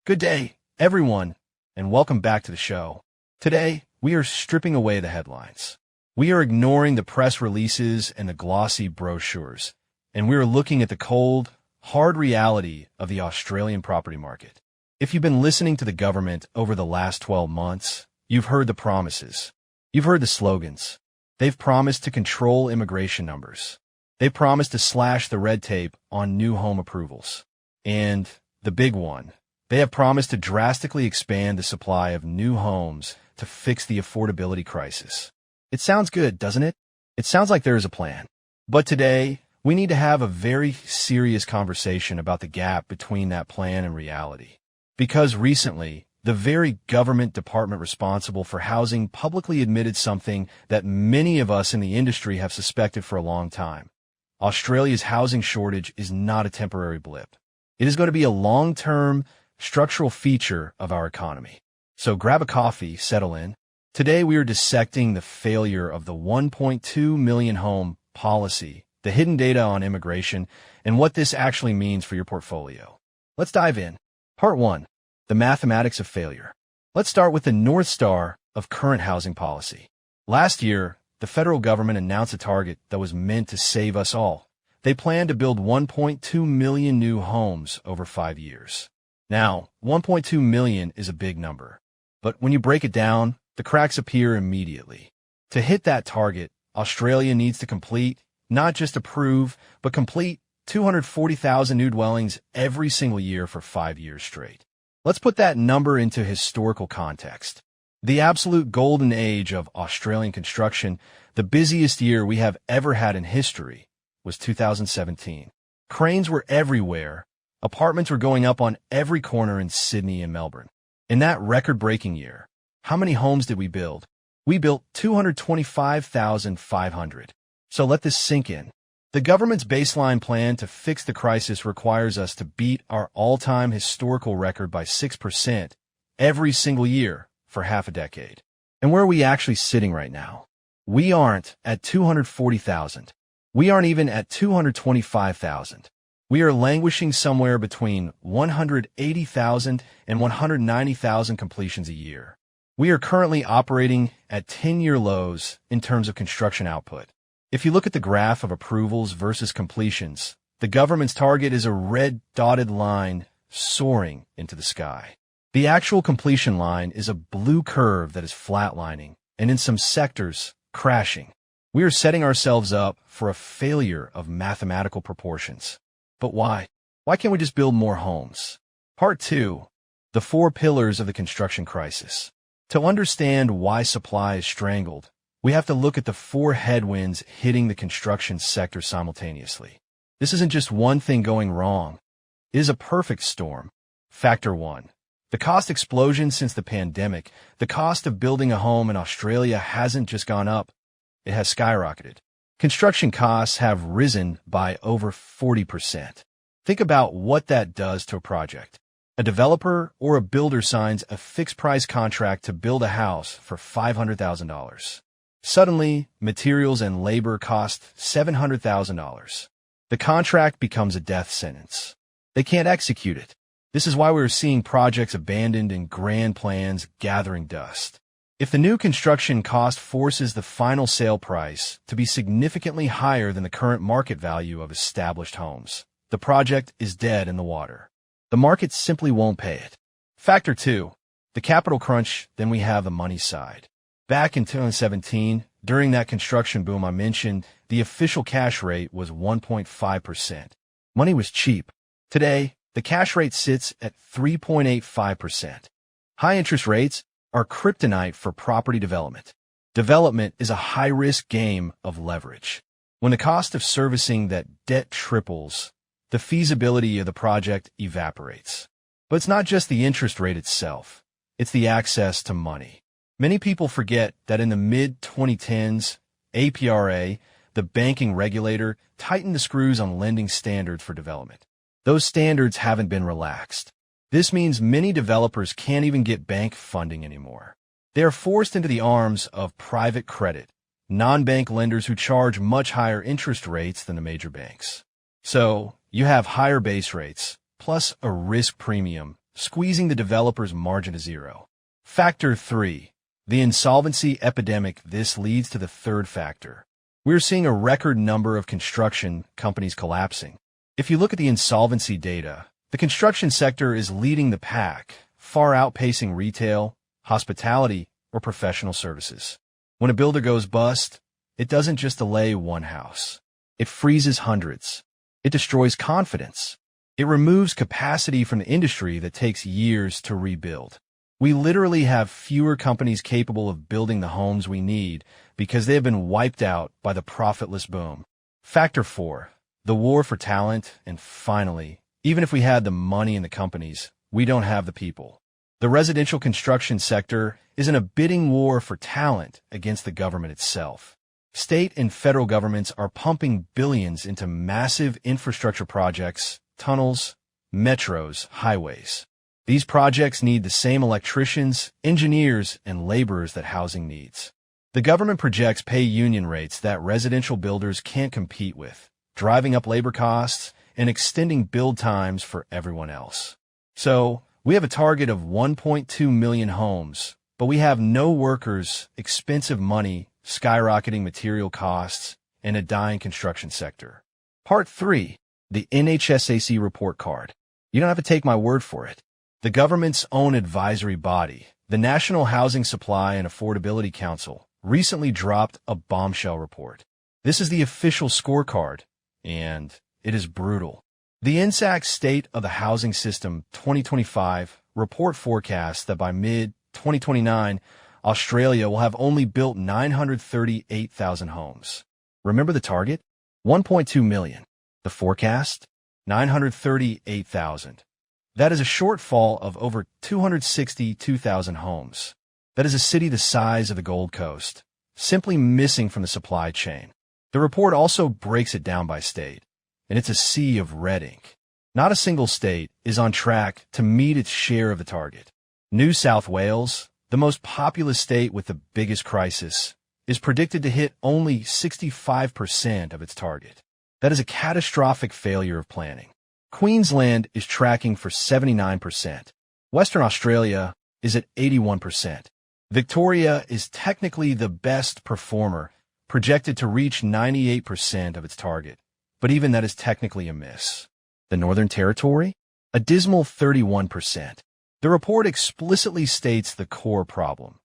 Good day, everyone, and welcome back to the show. Today, we are stripping away the headlines. We are ignoring the press releases and the glossy brochures, and we are looking at the cold, hard reality of the Australian property market. If you've been listening to the government over the last 12 months, you've heard the promises. You've heard the slogans. They've promised to control immigration numbers. They've promised to slash the red tape on new home approvals. And the big one, they have promised to drastically expand the supply of new homes to fix the affordability crisis. It sounds good, doesn't it? It sounds like there is a plan. But today, we need to have a very serious conversation about the gap between that plan and reality. Because recently, the very government department responsible for housing publicly admitted something that many of us in the industry have suspected for a long time. Australia's housing shortage is not a temporary blip. It is going to be a long-term, structural feature of our economy. So grab a coffee, settle in. Today we are dissecting the failure of the 1.2 million home policy, the hidden data on immigration, and what this actually means for your portfolio. Let's dive in. Part 1. The mathematics of failure. Let's start with the North Star of current housing policy. Last year, the federal government announced a target that was meant to save us all. They planned to build 1.2 million new homes over 5 years. Now, 1.2 million is a big number. But when you break it down, the cracks appear immediately. To hit that target, Australia needs to complete, not just approve, but complete 240,000 new dwellings every single year for 5 years straight. Let's put that number into historical context. The absolute golden age of Australian construction, the busiest year we have ever had in history, was 2017. Cranes were everywhere. Apartments were going up on every corner in Sydney and Melbourne. In that record-breaking year, how many homes did we build? We built 225,500. So let this sink in. The government's baseline plan to fix the crisis requires us to beat our all-time historical record by 6% every single year for half a decade. And where are we actually sitting right now? We aren't at 240,000. We aren't even at 225,000. We are languishing somewhere between 180,000 and 190,000 completions a year. We are currently operating at 10-year lows in terms of construction output. If you look at the graph of approvals versus completions, the government's target is a red dotted line soaring into the sky. The actual completion line is a blue curve that is flatlining, and in some sectors, crashing. We are setting ourselves up for a failure of mathematical proportions. But why? Why can't we just build more homes? Part 2. The 4 pillars of the construction crisis. To understand why supply is strangled, we have to look at the 4 headwinds hitting the construction sector simultaneously. This isn't just one thing going wrong. It is a perfect storm. Factor 1. The cost explosion since the pandemic. The cost of building a home in Australia hasn't just gone up. It has skyrocketed. Construction costs have risen by over 40%. Think about what that does to a project. A developer or a builder signs a fixed-price contract to build a house for $500,000. Suddenly, materials and labor cost $700,000. The contract becomes a death sentence. They can't execute it. This is why we're seeing projects abandoned and grand plans gathering dust. If the new construction cost forces the final sale price to be significantly higher than the current market value of established homes, the project is dead in the water. The market simply won't pay it. Factor 2. The capital crunch, then we have the money side. Back in 2017, during that construction boom I mentioned, the official cash rate was 1.5%. Money was cheap. Today, the cash rate sits at 3.85%. High interest rates are kryptonite for property development. Development is a high-risk game of leverage. When the cost of servicing that debt triples, the feasibility of the project evaporates. But it's not just the interest rate itself. It's the access to money. Many people forget that in the mid-2010s, APRA, the banking regulator, tightened the screws on lending standards for development. Those standards haven't been relaxed. This means many developers can't even get bank funding anymore. They are forced into the arms of private credit, non-bank lenders who charge much higher interest rates than the major banks. So, you have higher base rates, plus a risk premium, squeezing the developer's margin to zero. Factor 3. The insolvency epidemic. This leads to the third factor. We're seeing a record number of construction companies collapsing. If you look at the insolvency data, the construction sector is leading the pack, far outpacing retail, hospitality, or professional services. When a builder goes bust, it doesn't just delay one house. It freezes hundreds. It destroys confidence. It removes capacity from the industry that takes years to rebuild. We literally have fewer companies capable of building the homes we need because they have been wiped out by the profitless boom. Factor 4. The war for talent. And finally, even if we had the money and the companies, we don't have the people. The residential construction sector is in a bidding war for talent against the government itself. State and federal governments are pumping billions into massive infrastructure projects, tunnels, metros, highways. These projects need the same electricians, engineers, and laborers that housing needs. The government projects pay union rates that residential builders can't compete with, driving up labor costs and extending build times for everyone else. So, we have a target of 1.2 million homes, but we have no workers, expensive money, skyrocketing material costs, and a dying construction sector. Part 3. The NHSAC report card. You don't have to take my word for it. The government's own advisory body, the National Housing Supply and Affordability Council, recently dropped a bombshell report. This is the official scorecard, and it is brutal. The NSAC State of the Housing System 2025 report forecasts that by mid-2029, Australia will have only built 938,000 homes. Remember the target? 1.2 million. The forecast? 938,000. That is a shortfall of over 262,000 homes. That is a city the size of the Gold Coast, simply missing from the supply chain. The report also breaks it down by state, and it's a sea of red ink. Not a single state is on track to meet its share of the target. New South Wales, the most populous state with the biggest crisis, is predicted to hit only 65% of its target. That is a catastrophic failure of planning. Queensland is tracking for 79%. Western Australia is at 81%. Victoria is technically the best performer, projected to reach 98% of its target, but even that is technically a miss. The Northern Territory? A dismal 31%. The report explicitly states the core problem.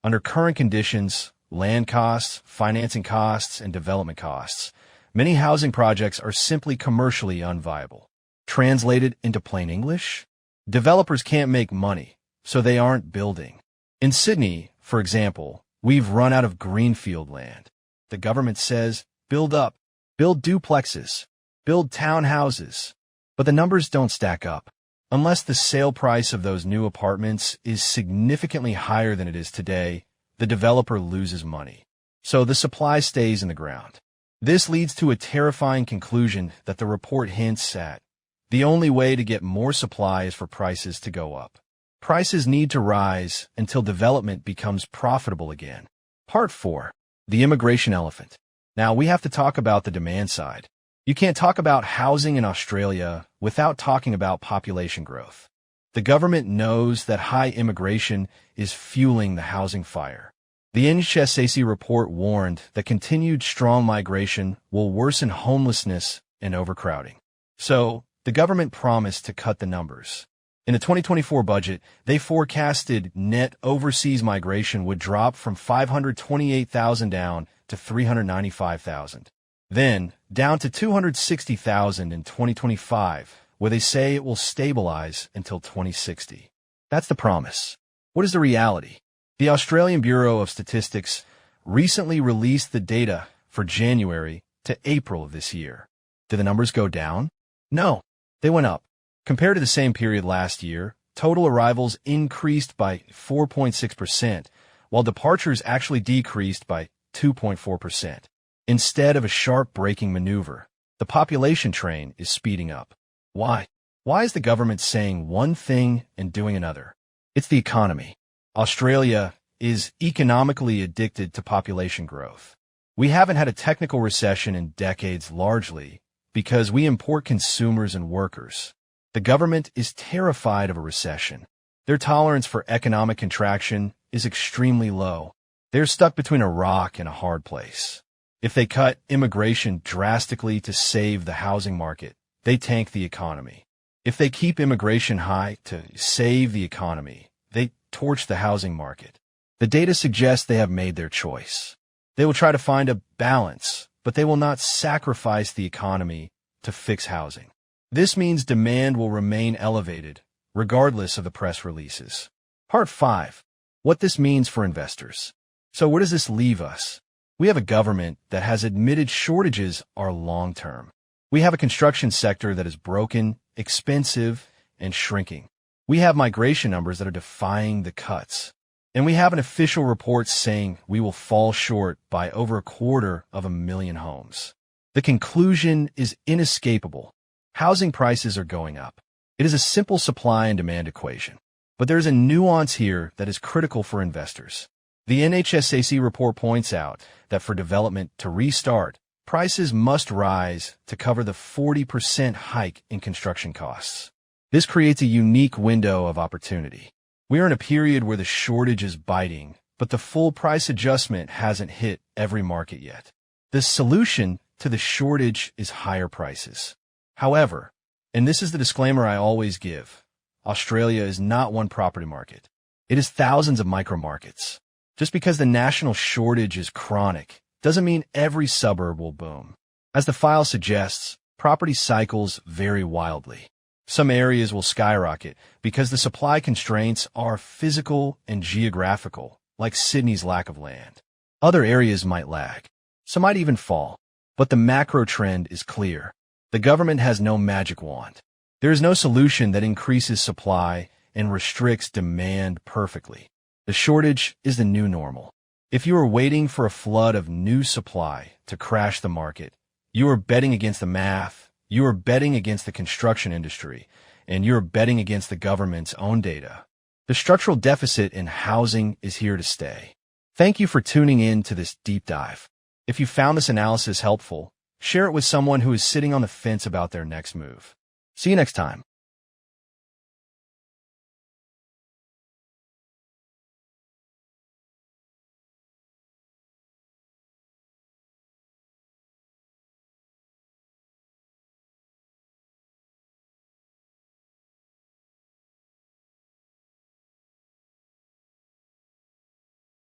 Under current conditions, land costs, financing costs, and development costs, many housing projects are simply commercially unviable. Translated into plain English, developers can't make money, so they aren't building. In Sydney, for example, we've run out of greenfield land. The government says, build up, build duplexes, build townhouses. But the numbers don't stack up. Unless the sale price of those new apartments is significantly higher than it is today, the developer loses money. So the supply stays in the ground. This leads to a terrifying conclusion that the report hints at. The only way to get more supply is for prices to go up. Prices need to rise until development becomes profitable again. Part 4. The immigration elephant. Now we have to talk about the demand side. You can't talk about housing in Australia without talking about population growth. The government knows that high immigration is fueling the housing fire. The NHSAC report warned that continued strong migration will worsen homelessness and overcrowding. So, the government promised to cut the numbers. In the 2024 budget, they forecasted net overseas migration would drop from 528,000 down to 395,000. Then, down to 260,000 in 2025, where they say it will stabilize until 2060. That's the promise. What is the reality? The Australian Bureau of Statistics recently released the data for January to April of this year. Did the numbers go down? No. They went up. Compared to the same period last year, total arrivals increased by 4.6%, while departures actually decreased by 2.4%. Instead of a sharp braking maneuver, the population train is speeding up. Why? Why is the government saying one thing and doing another? It's the economy. Australia is economically addicted to population growth. We haven't had a technical recession in decades largely because we import consumers and workers. The government is terrified of a recession. Their tolerance for economic contraction is extremely low. They're stuck between a rock and a hard place. If they cut immigration drastically to save the housing market, they tank the economy. If they keep immigration high to save the economy, they torch the housing market. The data suggests they have made their choice. They will try to find a balance, but they will not sacrifice the economy to fix housing. This means demand will remain elevated, regardless of the press releases. Part 5. What this means for investors. So where does this leave us? We have a government that has admitted shortages are long-term. We have a construction sector that is broken, expensive, and shrinking. We have migration numbers that are defying the cuts. And we have an official report saying we will fall short by over 250,000 homes. The conclusion is inescapable. Housing prices are going up. It is a simple supply and demand equation. But there is a nuance here that is critical for investors. The NHSAC report points out that for development to restart, prices must rise to cover the 40% hike in construction costs. This creates a unique window of opportunity. We are in a period where the shortage is biting, but the full price adjustment hasn't hit every market yet. The solution to the shortage is higher prices. However, and this is the disclaimer I always give, Australia is not one property market. It is thousands of micro markets. Just because the national shortage is chronic doesn't mean every suburb will boom. As the file suggests, property cycles vary wildly. Some areas will skyrocket because the supply constraints are physical and geographical, like Sydney's lack of land. Other areas might lag. Some might even fall. But the macro trend is clear. The government has no magic wand. There is no solution that increases supply and restricts demand perfectly. The shortage is the new normal. If you are waiting for a flood of new supply to crash the market, you are betting against the math, you are betting against the construction industry, and you are betting against the government's own data. The structural deficit in housing is here to stay. Thank you for tuning in to this deep dive. If you found this analysis helpful, share it with someone who is sitting on the fence about their next move. See you next time.